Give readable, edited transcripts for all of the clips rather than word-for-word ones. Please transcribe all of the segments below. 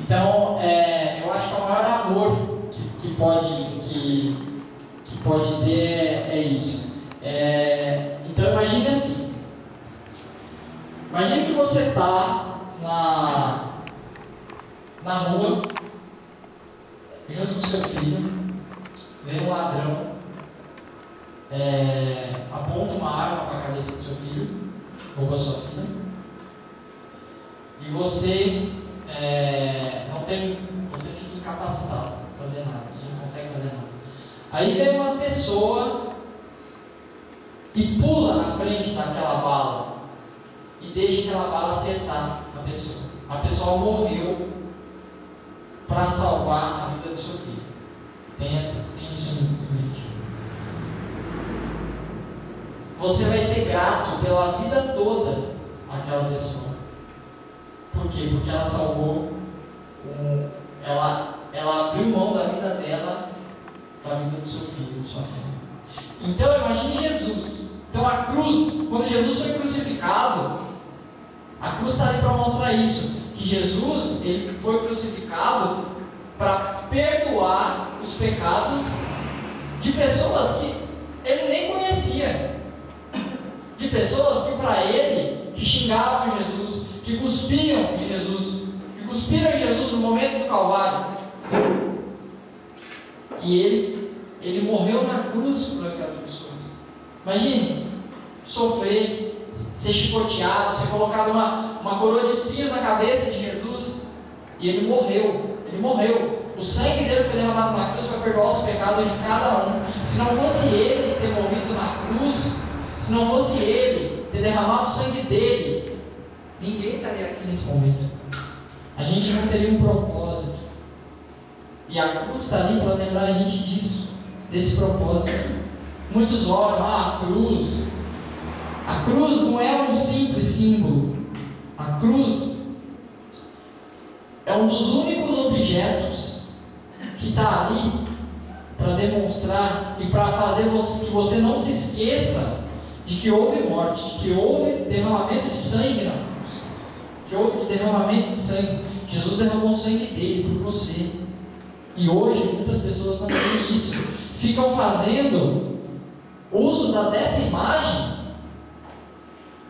Então, eu acho que é o maior amor que pode ter é isso. Então, imagine assim. Imagine que você está na rua, junto com seu filho, vem um ladrão, aponta uma arma para a cabeça do seu filho, rouba sua filha, e você você fica incapacitado de fazer nada, você não consegue fazer nada. Aí vem uma pessoa e pula na frente daquela bala e deixa aquela bala acertar a pessoa. A pessoa morreu para salvar a vida do seu filho. Tem isso em mente. Você vai ser grato pela vida toda àquela pessoa. Por quê? Porque ela salvou, ela abriu mão da vida dela para a vida do seu filho, sua filha. Então imagine Jesus. Então a cruz, quando Jesus foi crucificado, a cruz está ali para mostrar isso, que Jesus ele foi crucificado para perdoar os pecados de pessoas que ele nem conhecia, de pessoas que para ele, que xingavam Jesus, que cuspiam em Jesus, que cuspiram em Jesus no momento do Calvário. E ele morreu na cruz por aquelas pessoas. Imagine sofrer, ser chicoteado, ser colocado uma coroa de espinhos na cabeça de Jesus, e ele morreu. O sangue dele foi derramado na cruz para perdoar os pecados de cada um. Se não fosse ele ter morrido na cruz, se não fosse ele ter derramado o sangue dele, ninguém estaria aqui nesse momento. A gente não teria um propósito. E a cruz está ali para lembrar a gente disso, desse propósito. Muitos olham, a cruz. A cruz não é um simples símbolo. A cruz é um dos únicos objetos que está ali para demonstrar e para fazer que você não se esqueça de que houve morte, de que houve derramamento de sangue na cruz, que houve derramamento de sangue. Jesus derramou o sangue dele por você. E hoje muitas pessoas não têm isso, ficam fazendo uso dessa imagem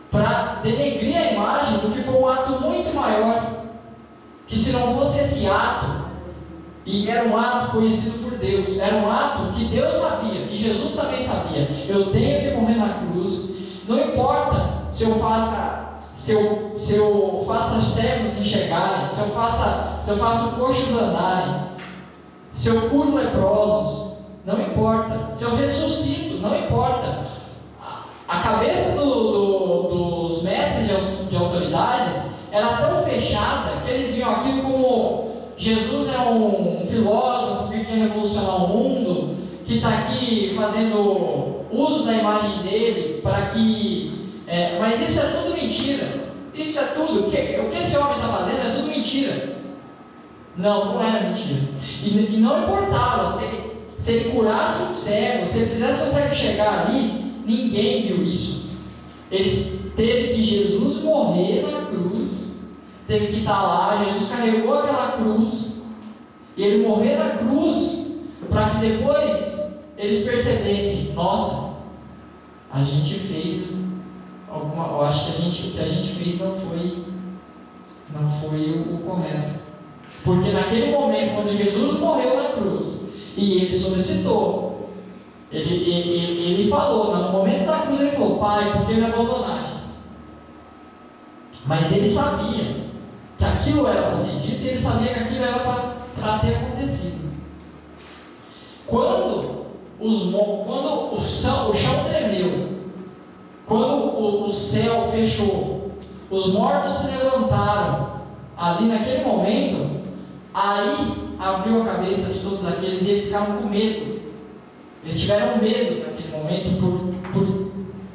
para denegrir a imagem do que foi um ato muito maior, que se não fosse esse ato, e era um ato conhecido por Deus, era um ato que Deus sabia, e Jesus também sabia, eu tenho que morrer na cruz, não importa se eu faça cegos enxergarem, se eu faço coxos andarem, se eu curo leprosos, não importa, se eu ressuscito, não importa. A cabeça dos mestres de autoridades era tão fechada que eles viam aquilo como Jesus é um filósofo que quer revolucionar o mundo, que está aqui fazendo uso da imagem dele para que... mas isso é tudo mentira. Isso é tudo. O que esse homem está fazendo é tudo mentira. Não era mentira. E não importava se ele curasse um cego, se ele fizesse um cego chegar ali, ninguém viu isso. Teve que Jesus morrer na cruz, teve que estar lá, Jesus carregou aquela cruz, e ele morrer na cruz, para que depois eles percebessem, nossa, a gente fez eu acho que o que a gente fez não foi o correto. Porque naquele momento, quando Jesus morreu na cruz, e ele solicitou, ele falou, no momento da cruz ele falou, Pai, por que me abandonaste? Mas ele sabia que aquilo era para ser dito, e ele sabia que aquilo era para ter acontecido. Quando o chão tremeu, quando o céu fechou, os mortos se levantaram, ali naquele momento, aí abriu a cabeça de todos aqueles e eles ficaram com medo. Eles tiveram medo naquele momento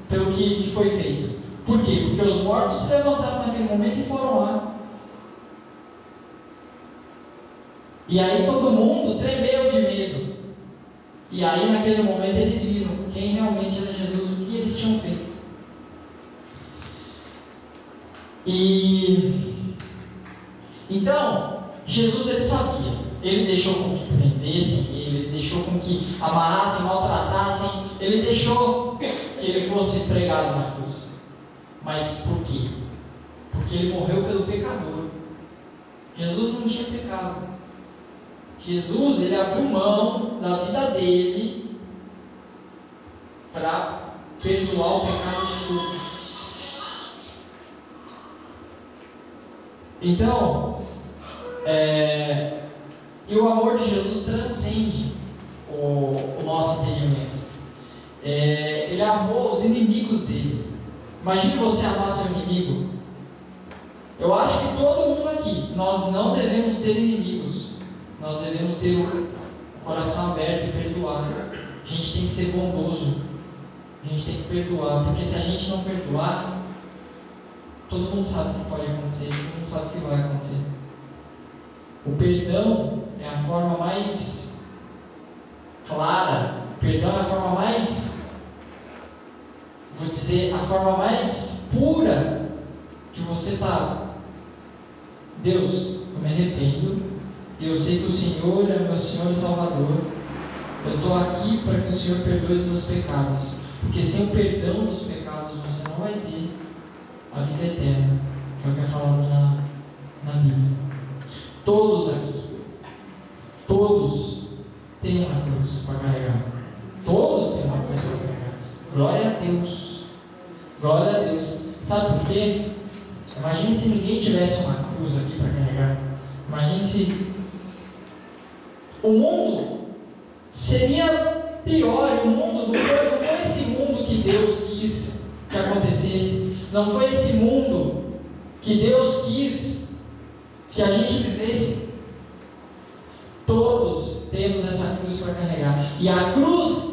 pelo que foi feito. Por quê? Porque os mortos se levantaram naquele momento e foram lá. E aí todo mundo tremeu de medo. E aí naquele momento eles viram quem realmente era Jesus, o que eles tinham feito. E então, Jesus, ele sabia. Ele deixou com que prendessem ele deixou com que amarrassem, maltratassem, ele deixou que ele fosse pregado na cruz. Mas por quê? Porque ele morreu pelo pecador. Jesus não tinha pecado. Jesus, ele abriu mão da vida dele para perdoar o pecado de todos. Então, e o amor de Jesus transcende o nosso entendimento. Ele amou os inimigos dele. Imagine você amar seu inimigo. Eu acho que todo mundo aqui, nós não devemos ter inimigos. Nós devemos ter o coração aberto e perdoar. A gente tem que ser bondoso. A gente tem que perdoar. Porque se a gente não perdoar, todo mundo sabe o que pode acontecer. Todo mundo sabe o que vai acontecer. O perdão é a forma mais clara. O perdão é a forma mais, vou dizer, a forma mais pura que você está. Deus, eu me arrependo. Eu sei que o Senhor é meu Senhor e Salvador. Eu estou aqui para que o Senhor perdoe os meus pecados. Porque sem o perdão dos pecados você não vai ter a vida eterna, que é o que é falado na Bíblia. Todos aqui, todos têm uma cruz para carregar. Todos têm uma cruz para carregar. Glória a Deus. Glória a Deus. Sabe por quê? Imagine se ninguém tivesse uma cruz aqui para carregar. Imagine se o mundo seria pior. O mundo não foi esse mundo que Deus quis que acontecesse. Não foi esse mundo que Deus quis que a gente vivesse. Todos temos essa cruz para carregar. E a cruz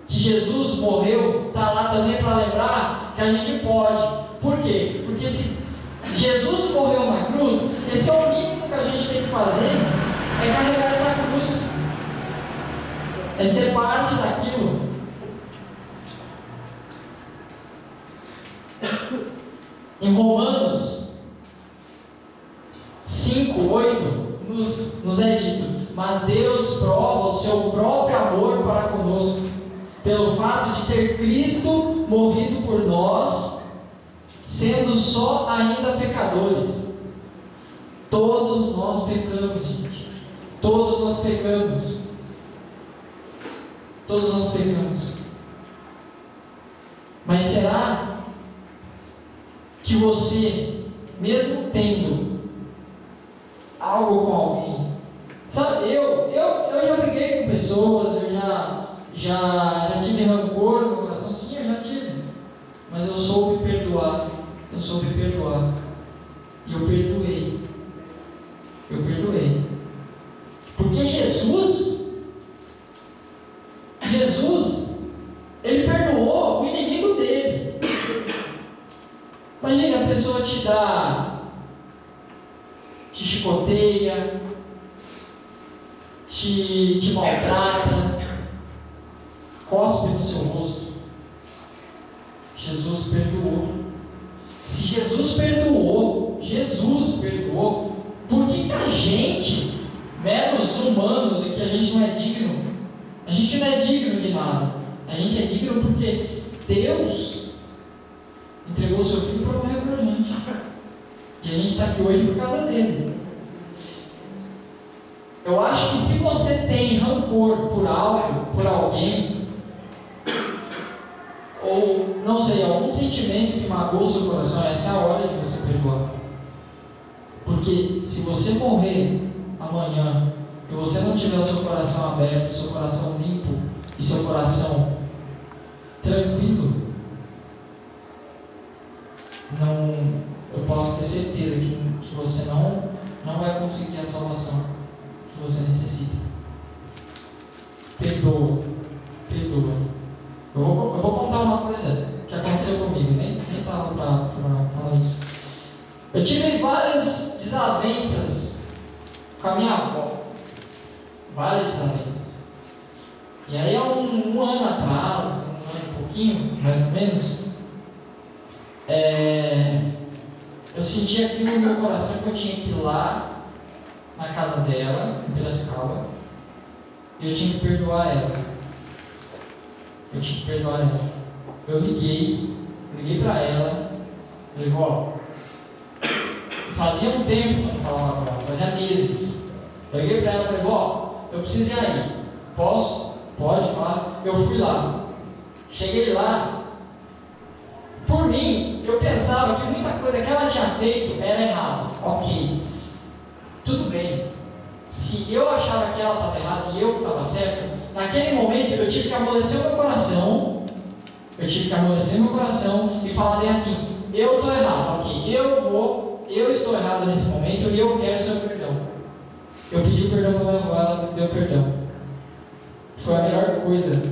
que Jesus morreu está lá também para lembrar que a gente pode. Por quê? Porque se Jesus morreu na cruz, esse é o mínimo que a gente tem que fazer, é carregar essa cruz, é ser parte daquilo. Em Romanos 5:8 nos é dito: mas Deus prova o seu próprio amor para conosco, pelo fato de ter Cristo morrido por nós, sendo só ainda pecadores. Todos nós pecamos, gente. Todos nós pecamos. Todos nós pecamos. Mas será que você, mesmo tendo algo com alguém, sabe, eu já briguei com pessoas, eu já tive rancor no meu coração, sim, eu já tive, mas eu soube perdoar. Eu soube perdoar. E eu perdoei. Eu perdoei. Porque Jesus, ele perdoou o inimigo dele. Imagina, a pessoa te chicoteia, te maltrata, cospe no seu rosto. Jesus perdoou. Se Jesus perdoou, por que a gente, meros humanos, e que a gente não é digno, a gente não é digno de nada, a gente é digno porque Deus entregou o seu Filho para morrer por a gente, e a gente está aqui hoje por causa dele. Eu acho que se você tem rancor por algo, por alguém, ou, não sei, algum sentimento que magoou o seu coração, essa é a hora de você perdoar. Porque se você morrer amanhã e você não tiver o seu coração aberto, o seu coração limpo e seu coração tranquilo, eu posso ter certeza que você não vai conseguir a salvação que você necessita. Perdoa. Eu vou contar uma coisa que aconteceu comigo, nem estava para falar isso. Eu tive várias desavenças com a minha avó. Várias desavenças. E aí, há um ano atrás, um ano e pouquinho, mais ou menos, eu senti aqui no meu coração que eu tinha que ir lá na casa casa dela, em Piracicaba, e eu tinha que perdoar ela. Eu liguei para ela, falei, vó, fazia um tempo que eu não falava com ela, fazia meses. Eu liguei para ela e falei, vó, eu preciso ir aí. Posso? Pode, claro. Eu fui lá. Cheguei lá. Por mim, eu pensava que muita coisa que ela tinha feito era errada. Ok. Tudo bem. Se eu achava que ela estava errada e eu que estava certo, naquele momento eu tive que amolecer o meu coração. E falar bem assim, eu estou errado, ok, eu estou errado nesse momento e eu quero seu perdão. Eu pedi perdão para minha avó, ela me deu perdão. Foi a melhor coisa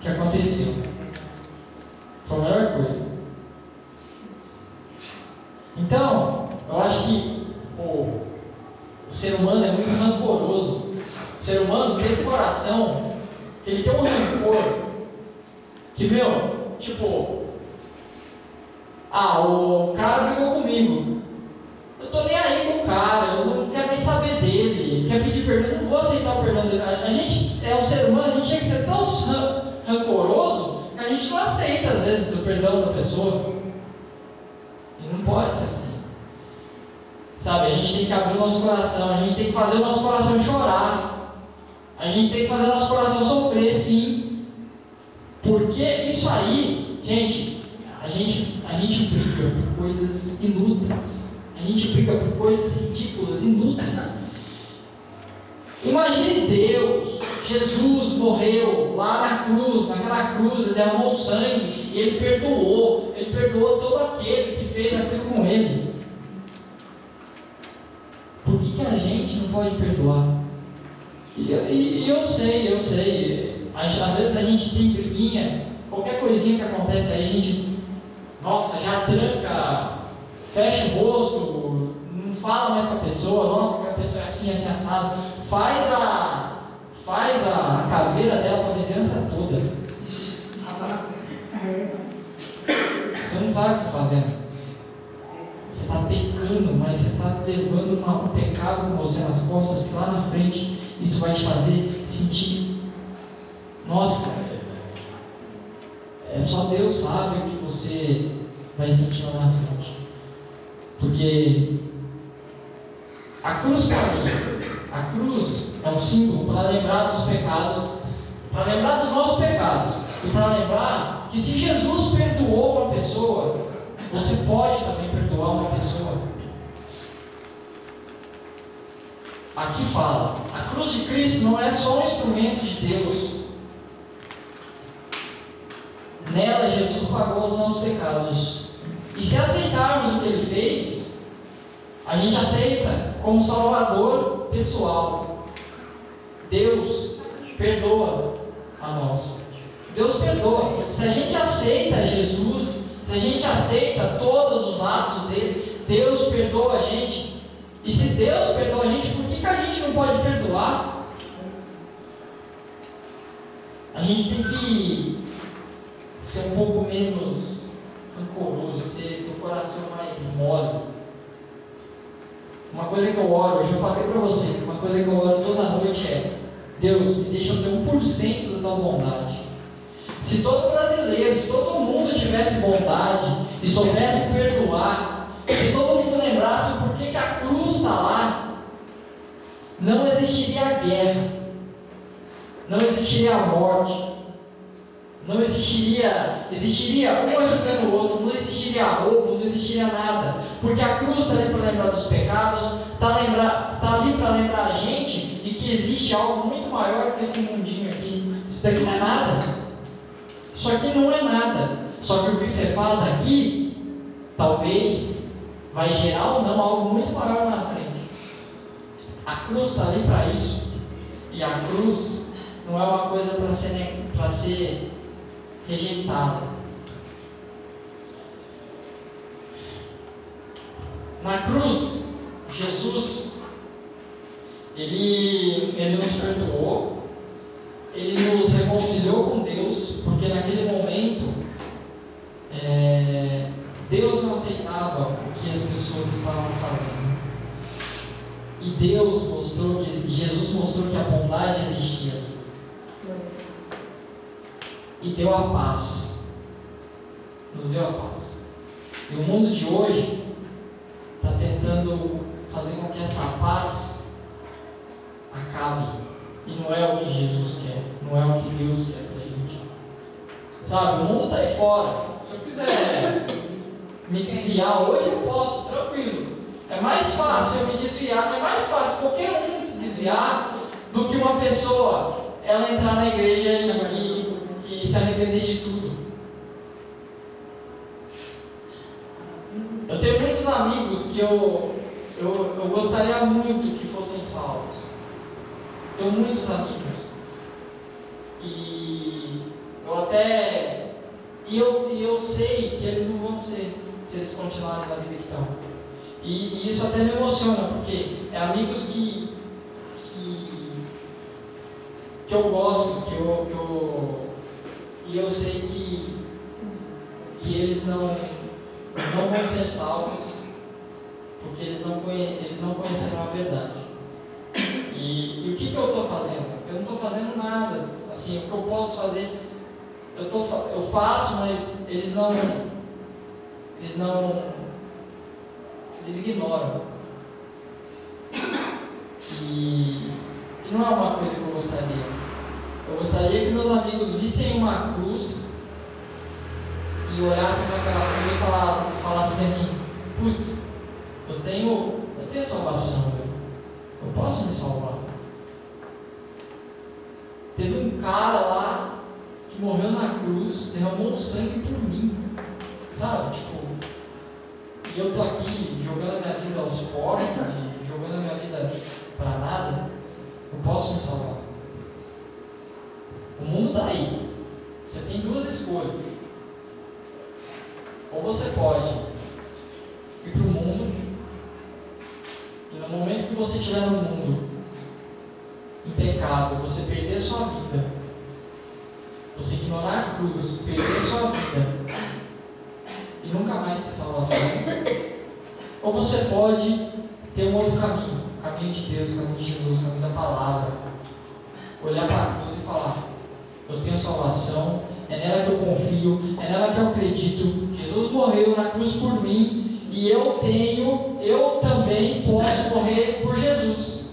que aconteceu. Foi a melhor coisa. Então, eu acho que o ser humano é muito rancoroso. O ser humano tem um coração que ele tem um rancor que, o cara brigou comigo. Eu tô nem aí com o cara, eu não quero nem saber dele. Quer pedir perdão, eu não vou aceitar o perdão dele. A gente é um ser humano, a gente tem que ser tão rancoroso que a gente não aceita às vezes o perdão da pessoa. E não pode ser assim. Sabe, a gente tem que abrir o nosso coração, a gente tem que fazer o nosso coração chorar. A gente tem que fazer o nosso coração sofrer, sim. Porque isso aí, gente, a gente briga por coisas inúteis. A gente briga por coisas ridículas, inúteis. Imagine Deus, Jesus morreu lá na cruz, naquela cruz, ele derramou o sangue e ele perdoou todo aquele que fez aquilo com ele. Por que a gente não pode perdoar? E eu sei, às vezes a gente tem briguinha, qualquer coisinha que acontece aí, a gente, já tranca, fecha o rosto, não fala mais com a pessoa, que a pessoa é assim, assado, faz a caveira dela para a vizinhança toda. Você não sabe o que você está fazendo. Você está pecando, mas você está levando um pecado com você nas costas, que lá na frente isso vai te fazer sentir. Nossa, só Deus sabe o que você vai sentir lá na frente. Porque a cruz está ali. A cruz é um símbolo para lembrar dos pecados, para lembrar dos nossos pecados. E para lembrar que se Jesus perdoou uma pessoa, você pode também perdoar uma pessoa. Aqui fala, a cruz de Cristo não é só um instrumento de Deus. Nela Jesus pagou os nossos pecados. E se aceitarmos o que Ele fez, a gente aceita como Salvador pessoal. Deus perdoa a nós. Deus perdoa. Se a gente aceita Jesus, se a gente aceita todos os atos dele, Deus perdoa a gente. E se Deus perdoa a gente, por que a gente não pode perdoar? A gente tem que ser um pouco menos rancoroso, ter o coração mais mole. Uma coisa que eu oro, eu já falei para você, uma coisa que eu oro toda noite é: Deus, me deixa eu ter 1% da tua bondade. Se todo brasileiro, se todo mundo tivesse bondade e soubesse perdoar, se todo mundo lembrasse o porquê que a cruz está lá, não existiria a guerra, não existiria a morte, não existiria um ajudando o outro, não existiria roubo, não existiria nada, porque a cruz está ali para lembrar dos pecados, está ali para lembrar a gente de que existe algo muito maior que esse mundinho aqui. Isso daqui não é nada, isso aqui não é nada, só que o que você faz aqui, talvez, vai gerar ou não algo muito maior na frente. A cruz está ali para isso, e a cruz não é uma coisa para ser rejeitada. Na cruz, Jesus, ele nos perdoou, ele nos reconciliou com Deus, porque naquele momento Deus não aceitava o que as pessoas estavam fazendo. E Deus mostrou Jesus mostrou que a bondade existia. E deu a paz. Nos deu a paz. E o mundo de hoje está tentando fazer com que essa paz acabe. E não é o que Jesus quer. Não é o que Deus quer para a gente. Sabe, o mundo está aí fora. Se eu quiser me desviar hoje, eu posso, tranquilo. É mais fácil eu me desviar, é mais fácil qualquer um se desviar do que uma pessoa ela entrar na igreja e se arrepender de tudo. Eu tenho muitos amigos que eu gostaria muito que fossem salvos. Tenho muitos amigos. E eu sei que eles não vão ser, se eles continuarem na vida que estão. E isso até me emociona, porque é amigos que eu gosto, e eu sei que eles não vão ser salvos, porque eles não conheceram a verdade. E o que eu estou fazendo? Eu não estou fazendo nada. Assim, o que eu posso fazer, eu faço, mas eles ignoram. E não é uma coisa que eu gostaria. Eu gostaria que meus amigos vissem uma cruz e olhassem para aquela cruz e falassem assim: putz, eu tenho salvação, eu posso me salvar. Teve um cara lá que morreu na cruz, derramou o sangue por mim, sabe? E eu tô aqui jogando a minha vida aos pobres, jogando a minha vida para nada. Eu posso me salvar. O mundo está aí. Você tem duas escolhas. Ou você pode ir para o mundo, e no momento que você estiver no mundo, em pecado, você perder a sua vida, você ignorar a cruz, perder a sua vida, e nunca mais ter salvação. Ou você pode ter um outro caminho, o caminho de Deus, o caminho de Jesus, o caminho da palavra, olhar para a cruz e falar: eu tenho salvação, é nela que eu confio, é nela que eu acredito. Jesus morreu na cruz por mim, e eu também posso morrer por Jesus.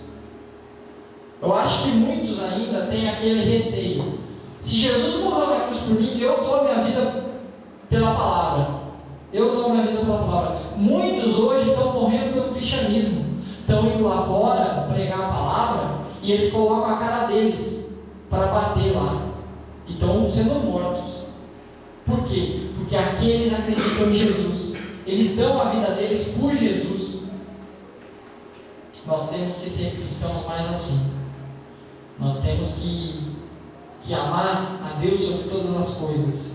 Eu acho que muitos ainda têm aquele receio: se Jesus morreu na cruz por mim, eu dou minha vida pela palavra. Eu dou minha vida pela palavra. Muitos hoje estão morrendo pelo cristianismo. Estão indo lá fora pregar a palavra e eles colocam a cara deles para bater lá. E estão sendo mortos. Por quê? Porque aqueles acreditam em Jesus. Eles dão a vida deles por Jesus. Nós temos que ser cristãos mais assim. Nós temos que amar a Deus sobre todas as coisas.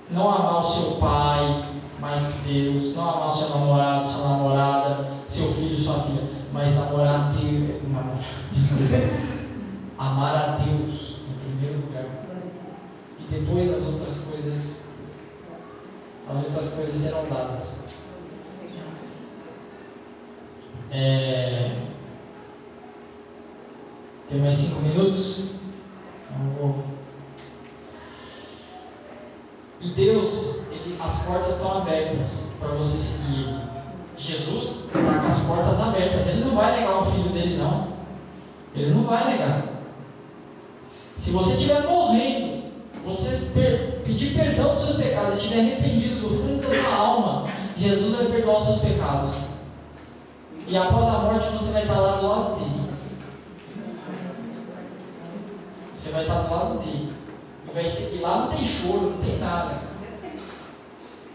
Não amar o seu pai mais que Deus, não amar o seu namorado, sua namorada, seu filho, sua filha, mas amar a Deus em primeiro lugar. E depois as outras coisas serão dadas. Tem mais 5 minutos? E Deus, as portas estão abertas para você seguir Ele. Jesus está com as portas abertas. Ele não vai negar o filho dele, não. Ele não vai negar. Se você estiver morrendo, você pedir perdão dos seus pecados, estiver arrependido do fundo da sua alma, Jesus vai perdoar os seus pecados. E após a morte você vai estar lá do lado dele. Você vai estar do lado dele. E lá não tem choro, não tem nada.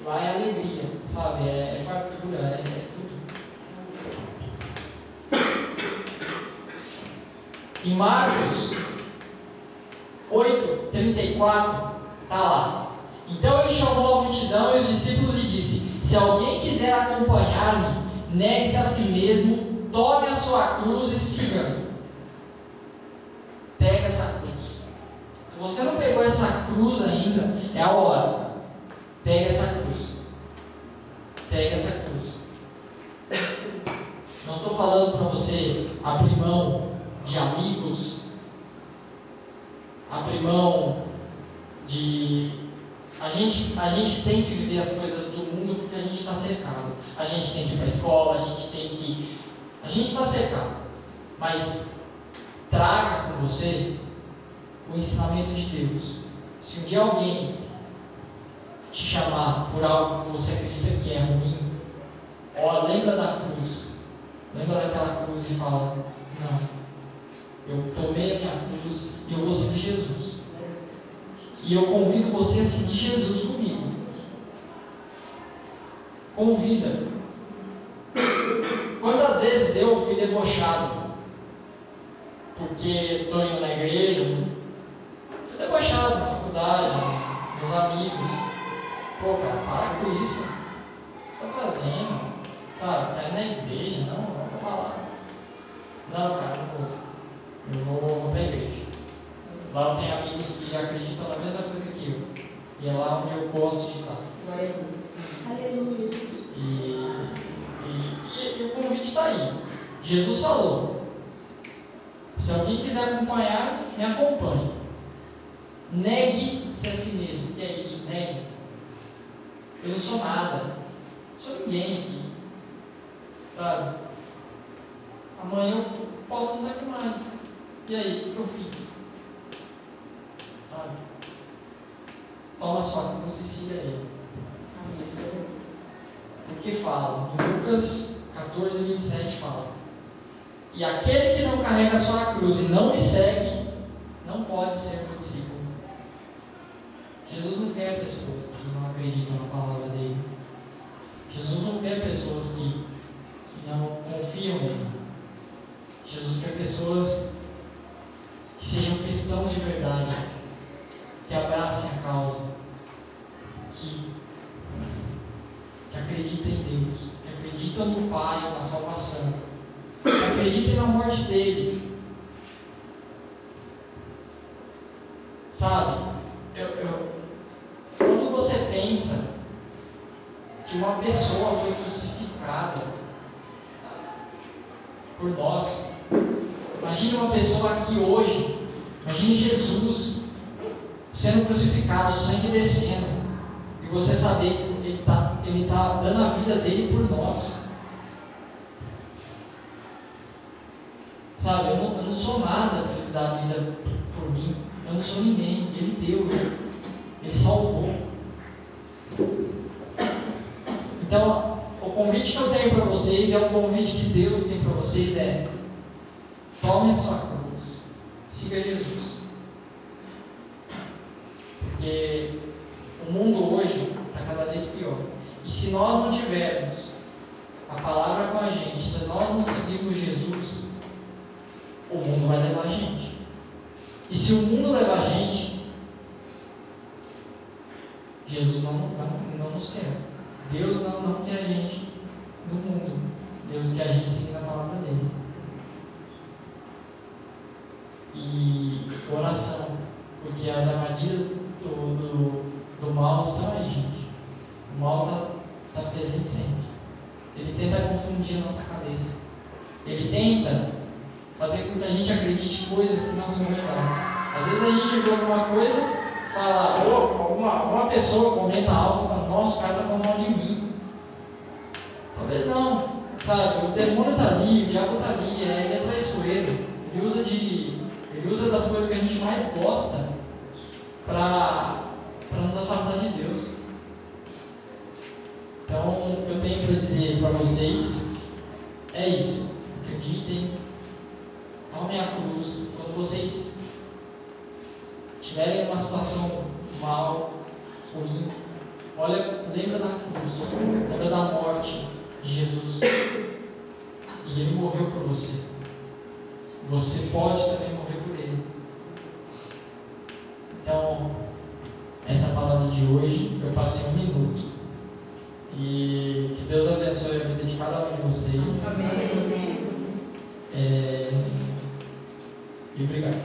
Lá é alegria, sabe? É fartura, é tudo. Em Marcos 8:34, está lá: então ele chamou a multidão e os discípulos e disse: se alguém quiser acompanhar-me, negue-se a si mesmo, tome a sua cruz e siga-me. Pega essa cruz. Se você não pegou essa cruz ainda, é a hora. Pega essa cruz. Pega essa cruz. Não estou falando para você abrir mão de amigos, abrir mão de... A gente tem que viver as coisas do mundo porque a gente está cercado. A gente tem que ir para a escola, a gente está cercado. Mas traga com você o ensinamento de Deus. Se um dia alguém te chamar por algo que você acredita que é ruim, lembra da cruz. Lembra daquela cruz e fala: não, eu tomei a minha cruz e eu vou seguir Jesus. E eu convido você a seguir Jesus comigo. Convida. Quantas vezes eu fui debochado porque estou indo na igreja? Fui debochado na faculdade, meus amigos. Pô, cara, para com isso. O que você está fazendo? Sabe, tá indo na igreja? Não, vamos pra lá. Não, cara, não vou. Eu vou pra igreja. Lá eu tenho amigos que acreditam na mesma coisa que eu. E é lá onde eu gosto de estar. Glória a Deus. Aleluia. E o convite está aí. Jesus falou: se alguém quiser acompanhar, me acompanhe. Negue-se a si mesmo. O que é isso? Negue. Eu não sou nada. Não sou ninguém aqui. Sabe? Amanhã eu posso não estar aqui mais. E aí, o que eu fiz? Sabe? Toma sua cruz e siga ele. Amém. Porque fala, em Lucas 14, 27 fala: e aquele que não carrega a sua cruz e não me segue, não pode ser meu discípulo. Jesus não quer pessoas que não acreditam na palavra dele. Jesus não quer pessoas que não confiam nele. Jesus quer pessoas que sejam cristãos de verdade, que abracem a causa, que acreditem em Deus, que acreditam no Pai, na salvação, que acreditem na morte dele. Sabe, quando você pensa que uma pessoa foi crucificada por nós, imagine uma pessoa aqui hoje, imagine Jesus sendo crucificado, o sangue descendo, e você saber que ele está dando a vida dele por nós. Sabe, eu não sou nada para ele dar a vida por mim, eu não sou ninguém, ele deu, ele salvou. Então, o convite que eu tenho para vocês, é o convite que Deus tem para vocês, é: tome a sua cruz, siga Jesus. Porque o mundo hoje está cada vez pior. E se nós não tivermos a palavra com a gente, se nós não seguirmos Jesus, o mundo vai levar a gente. E se o mundo levar a gente, Jesus não nos quer. Deus não quer a gente no mundo. Deus quer a gente seguir a palavra dele. E oração, porque as armadilhas do mal estão aí, gente. O mal está presente sempre. Ele tenta confundir a nossa cabeça. Ele tenta fazer com que a gente acredite em coisas que não são verdades. Às vezes a gente vê alguma coisa, fala, alguma pessoa comenta algo e fala: nossa, o cara está falando mal de mim. Talvez não, sabe? O demônio está ali, o diabo está ali, ele é traiçoeiro. Ele usa das coisas que a gente mais gosta para nos afastar de Deus. Então, eu tenho para dizer para vocês é isso: acreditem, tomem a cruz. Quando vocês estiverem em uma situação mal, ruim, lembra da cruz, lembra da morte de Jesus, e ele morreu por você. Você pode também morrer por ele. Então, essa palavra de hoje, eu passei 1 minuto. E que Deus abençoe a vida de cada um de vocês. Amém. E obrigado.